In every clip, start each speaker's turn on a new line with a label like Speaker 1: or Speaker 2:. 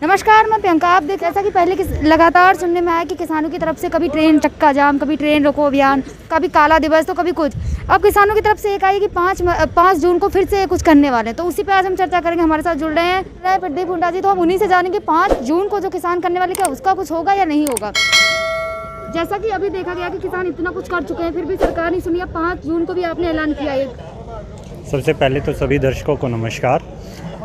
Speaker 1: नमस्कार, मैं प्रियंका। आप देख जैसा कि पहले लगातार सुनने में आया कि किसानों की तरफ से कभी ट्रेन चक्का जाम, कभी ट्रेन रोको अभियान, कभी काला दिवस, तो कभी कुछ। अब किसानों की तरफ से एक आई कि 5 जून को फिर से कुछ करने वाले हैं, तो उसी पे आज हम चर्चा करेंगे। हमारे साथ जुड़ रहे हैं प्रदीप हुड्डा जी, तो हम उन्हीं से जानेंगे 5 जून को जो किसान करने वाले, क्या उसका कुछ होगा या नहीं होगा। जैसा कि अभी देखा गया कि किसान इतना कुछ कर चुके हैं, फिर भी सरकार नहीं सुनी। 5 जून को भी आपने ऐलान किया है।
Speaker 2: सबसे पहले तो सभी दर्शकों को नमस्कार।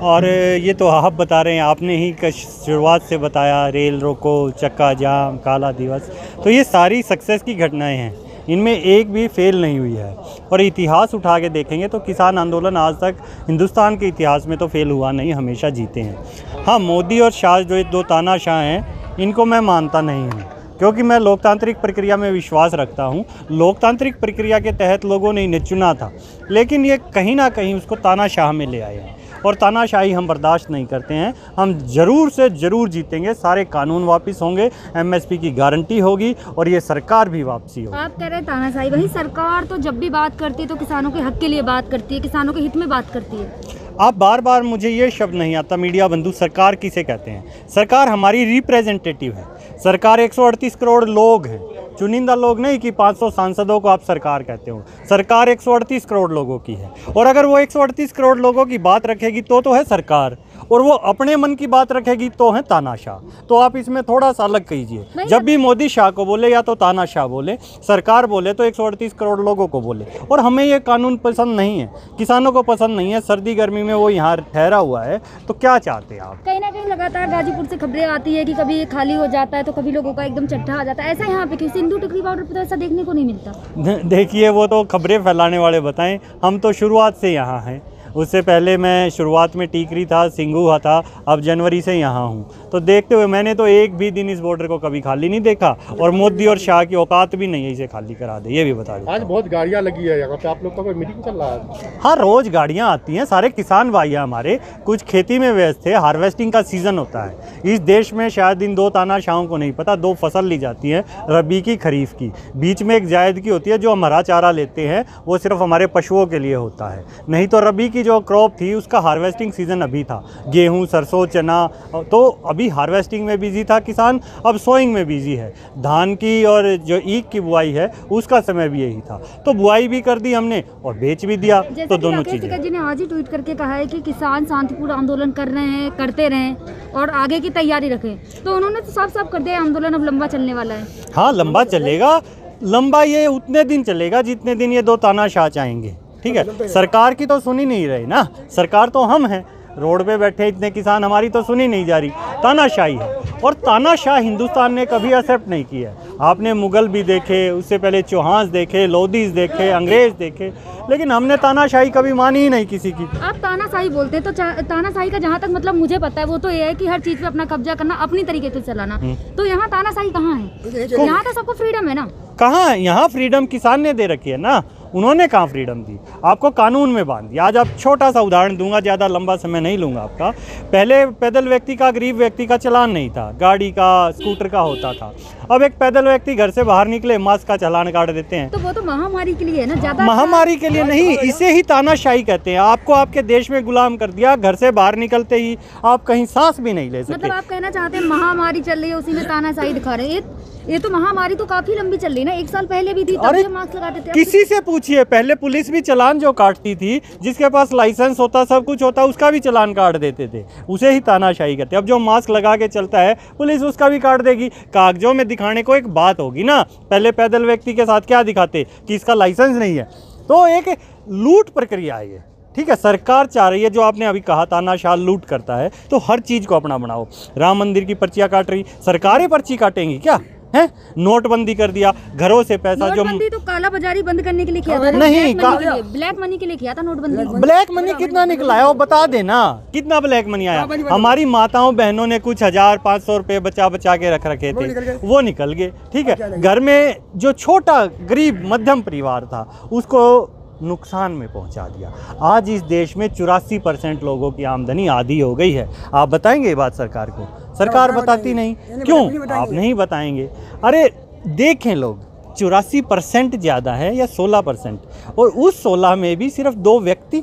Speaker 2: और ये तो आप बता रहे हैं, आपने ही शुरुआत से बताया, रेल रोको, चक्का जाम, काला दिवस, तो ये सारी सक्सेस की घटनाएं हैं, इनमें एक भी फेल नहीं हुई है। और इतिहास उठा के देखेंगे तो किसान आंदोलन आज तक हिंदुस्तान के इतिहास में तो फेल हुआ नहीं, हमेशा जीते हैं। हाँ, मोदी और शाह जो दो तानाशाह हैं, इनको मैं मानता नहीं हूँ, क्योंकि मैं लोकतांत्रिक प्रक्रिया में विश्वास रखता हूँ। लोकतांत्रिक प्रक्रिया के तहत लोगों ने इन्हें चुना था, लेकिन ये कहीं ना कहीं उसको तानाशाह में ले आए हैं, और तानाशाही हम बर्दाश्त नहीं करते हैं। हम ज़रूर से ज़रूर जीतेंगे, सारे कानून वापस होंगे, एमएसपी की गारंटी होगी, और ये सरकार भी वापसी होगी।
Speaker 1: आप कह रहे हैं तानाशाही, वही सरकार तो जब भी बात करती है तो किसानों के हक के लिए बात करती है, किसानों के हित में बात करती है।
Speaker 2: आप बार बार, मुझे ये शब्द नहीं आता, मीडिया बंधु, सरकार किसे कहते हैं? सरकार हमारी रिप्रेजेंटेटिव है। सरकार 138 करोड़ लोग हैं, चुनिंदा लोग नहीं कि 500 सांसदों को आप सरकार कहते हो। सरकार 138 करोड़ लोगों की है, और अगर वो 138 करोड़ लोगों की बात रखेगी तो है सरकार, और वो अपने मन की बात रखेगी तो है तानाशाह। तो आप इसमें थोड़ा सा अलग कीजिए। जब भी मोदी शाह को बोले या तो तानाशाह बोले, सरकार बोले तो 138 करोड़ लोगों को बोले। और हमें ये कानून पसंद नहीं है, किसानों को पसंद नहीं है। सर्दी गर्मी में वो यहाँ ठहरा हुआ है, तो क्या चाहते हैं आप?
Speaker 1: कहीं ना कहीं लगातार गाजीपुर से खबरें आती है कि कभी ये खाली हो जाता है तो कभी लोगों का एकदम चट्टा आ जाता है। ऐसा यहाँ पे कि सिंधु टिकरी बॉर्डर पर तो ऐसा देखने को नहीं मिलता।
Speaker 2: देखिए, वो तो खबरें फैलाने वाले बताएं, हम तो शुरुआत से यहाँ हैं। उससे पहले मैं शुरुआत में टीकरी था, सिंघू था, अब जनवरी से यहाँ हूँ। तो देखते हुए मैंने तो एक भी दिन इस बॉर्डर को कभी खाली नहीं देखा, और मोदी और शाह की औकात भी नहीं है इसे खाली करा दे, ये भी बता दें।
Speaker 3: आज बहुत गाड़ियाँ लगी है यहाँ पे, आप लोग का कोई मीटिंग चल रहा है?
Speaker 2: हाँ, रोज़ गाड़ियाँ आती हैं, सारे किसान भाई हैं हमारे, कुछ खेती में व्यस्त थे, हार्वेस्टिंग का सीज़न होता है इस देश में। शायद इन 2 तानाशाहों को नहीं पता, 2 फसल ली जाती हैं, रबी की, खरीफ की, बीच में एक जायद की होती है। जो हम हरा चारा लेते हैं वो सिर्फ हमारे पशुओं के लिए होता है, नहीं तो रबी की जो क्रॉप थी उसका हार्वेस्टिंग सीज़न अभी था। गेहूं, सरसों, चना, तो अभी हार्वेस्टिंग में बिजी था किसान, अब सोइंग में बिजी है। धान की और जो ईख की बुआई है उसका समय भी यही था, तो बुआई भी कर दी हमने और बेच भी दिया। तो दोनों चीज़ें।
Speaker 1: जी ने आज ही ट्वीट करके कहा है कि किसान शांतिपूर्ण आंदोलन कर रहे हैं, करते रहें और आगे की तैयारी रखें। तो उन्होंने तो साफ साफ कर दिया, आंदोलन अब लंबा चलने वाला है।
Speaker 2: हाँ, लंबा चलेगा, लंबा ये उतने दिन चलेगा जितने दिन ये 2 तानाशाह चाहेंगे। ठीक है, सरकार की तो सुनी नहीं रही ना, सरकार तो हम हैं, रोड पे बैठे इतने किसान, हमारी तो सुनी नहीं जा रही, तानाशाही है। और तानाशाह हिंदुस्तान ने कभी एक्सेप्ट नहीं किया। आपने मुगल भी देखे, उससे पहले चौहान देखे, लोधीज देखे, अंग्रेज देखे, लेकिन हमने तानाशाही कभी मानी ही नहीं किसी की।
Speaker 1: आप तानाशाही बोलते हैं, तो तानाशाही का जहाँ तक मतलब मुझे पता है वो तो ये है कि हर चीज़ पे अपना कब्जा करना, अपनी तरीके से चलाना। तो यहाँ तानाशाही कहाँ है? यहाँ तो सबको फ्रीडम है ना। कहाँ?
Speaker 2: यहाँ फ्रीडम किसान ने दे रखी है ना, उन्होंने कहाँ फ्रीडम दी? आपको कानून में बांध दिया। आज आप छोटा सा उदाहरण दूंगा, ज़्यादा लंबा समय नहीं लूँगा आपका। पहले पैदल व्यक्ति का, गरीब व्यक्ति का चालान नहीं था, गाड़ी का, स्कूटर का होता था। अब एक पैदल व्यक्ति घर से बाहर निकले, मास्क का चालान काट देते हैं।
Speaker 1: तो वो तो महामारी के लिए है ना, ज़्यादा
Speaker 2: महामारी के लिए नहीं, इसे ही तानाशाही कहते हैं। आपको आपके देश में गुलाम कर दिया, घर से बाहर निकलते ही आप कहीं सांस भी नहीं ले सकते।
Speaker 1: मतलब आप कहना चाहते हैं महामारी चल रही है, उसी में तानाशाही दिखा रहे हैं। ये तो महामारी तो काफी लंबी चल रही है ना, 1 साल पहले भी थी, तब भी मास्क लगाते थे।
Speaker 2: किसी से पूछिए, पहले पुलिस भी चालान जो काटती थी, जिसके पास लाइसेंस होता, सब कुछ होता, उसका भी चालान काट देते थे, उसे ही तानाशाही कहते हैं। अब जो मास्क लगा के चलता है, पुलिस उसका भी काट देगी। कागजों में दिखाने को एक बात होगी ना, पहले पैदल व्यक्ति के साथ क्या दिखाते कि इसका लाइसेंस नहीं है। तो एक लूट प्रक्रिया है ये। ठीक है, सरकार चाह रही है, जो आपने अभी कहा तानाशाह लूट करता है, तो हर चीज़ को अपना बनाओ। राम मंदिर की पर्चियाँ काट रही, सरकारें पर्ची काटेंगी क्या? है, नोटबंदी कर दिया, घरों से पैसा जो
Speaker 1: तो काला बाजारी बंद करने के लिए किया था,
Speaker 2: नहीं,
Speaker 1: ब्लैक मनी के लिए किया था नोटबंदी।
Speaker 2: ब्लैक मनी कितना निकला है वो बता देना, कितना ब्लैक मनी आया? हमारी माताओं बहनों ने कुछ 1000-500 रुपए बचा बचा के रख रखे थे, वो निकल गए। ठीक है, घर में जो छोटा गरीब मध्यम परिवार था उसको नुकसान में पहुंचा दिया। आज इस देश में 84% लोगों की आमदनी आधी हो गई है। आप बताएंगे ये बात सरकार को? सरकार बताती नहीं, क्यों? आप नहीं बताएंगे। अरे देखें, लोग 84% ज़्यादा है या 16%, और उस 16 में भी सिर्फ 2 व्यक्ति,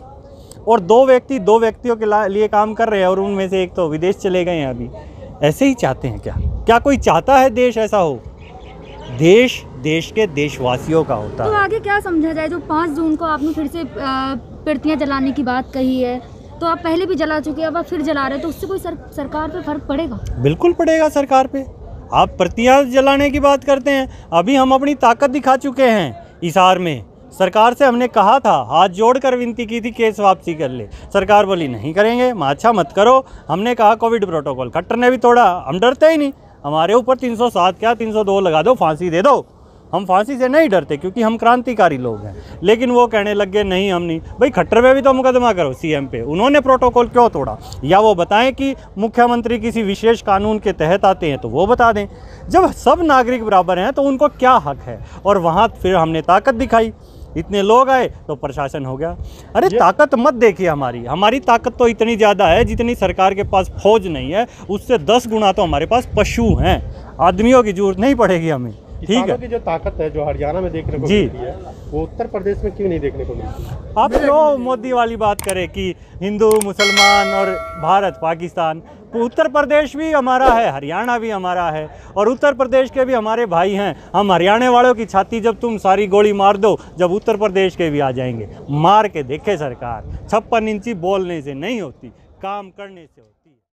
Speaker 2: और 2 व्यक्तियों के लिए काम कर रहे हैं, और उनमें से एक तो विदेश चले गए हैं अभी। ऐसे ही चाहते हैं क्या? क्या कोई चाहता है देश ऐसा हो? देश देश के देशवासियों का होता
Speaker 1: तो
Speaker 2: है।
Speaker 1: आगे क्या समझा जाए? जो 5 जून को आपने फिर से प्रतियां जलाने की बात कही है, तो आप पहले भी जला चुके हैं, अब आप फिर जला रहे हैं, तो उससे कोई सरकार पे फर्क पड़ेगा?
Speaker 2: बिल्कुल पड़ेगा सरकार पे। आप प्रतियां जलाने की बात करते हैं, अभी हम अपनी ताकत दिखा चुके हैं इसार में। सरकार से हमने कहा था, हाथ जोड़कर विनती की थी केस वापसी कर ले, सरकार बोली नहीं करेंगे। अच्छा मत करो, हमने कहा कोविड प्रोटोकॉल, खट्टर ने भी तोड़ा। हम डरते ही नहीं, हमारे ऊपर 307 क्या 302 लगा दो, फांसी दे दो। हम फांसी से नहीं डरते क्योंकि हम क्रांतिकारी लोग हैं। लेकिन वो कहने लग गए नहीं हम नहीं। भाई खट्टर पे भी तो मुकदमा करो सीएम पे, उन्होंने प्रोटोकॉल क्यों तोड़ा? या वो बताएं कि मुख्यमंत्री किसी विशेष कानून के तहत आते हैं तो वो बता दें। जब सब नागरिक बराबर हैं तो उनको क्या हक है? और वहाँ फिर हमने ताकत दिखाई, इतने लोग आए तो प्रशासन हो गया। अरे ताकत मत देखिए, हमारी ताकत तो इतनी ज़्यादा है जितनी सरकार के पास फौज नहीं है, उससे 10 गुना तो हमारे पास पशु हैं। आदमियों की जरूरत नहीं पड़ेगी हमें। ठीक है,
Speaker 3: की जो ताकत है जो हरियाणा में देखने को मिलती है वो उत्तर प्रदेश में क्यों नहीं देखने को मिलती?
Speaker 2: आप क्यों मोदी वाली बात करें कि हिंदू मुसलमान और भारत पाकिस्तान? उत्तर प्रदेश भी हमारा है, हरियाणा भी हमारा है, और उत्तर प्रदेश के भी हमारे भाई हैं। हम हरियाणा वालों की छाती जब तुम सारी गोली मार दो, जब उत्तर प्रदेश के भी आ जाएंगे। मार के देखे सरकार, 56 इंची बोलने से नहीं होती, काम करने से होती।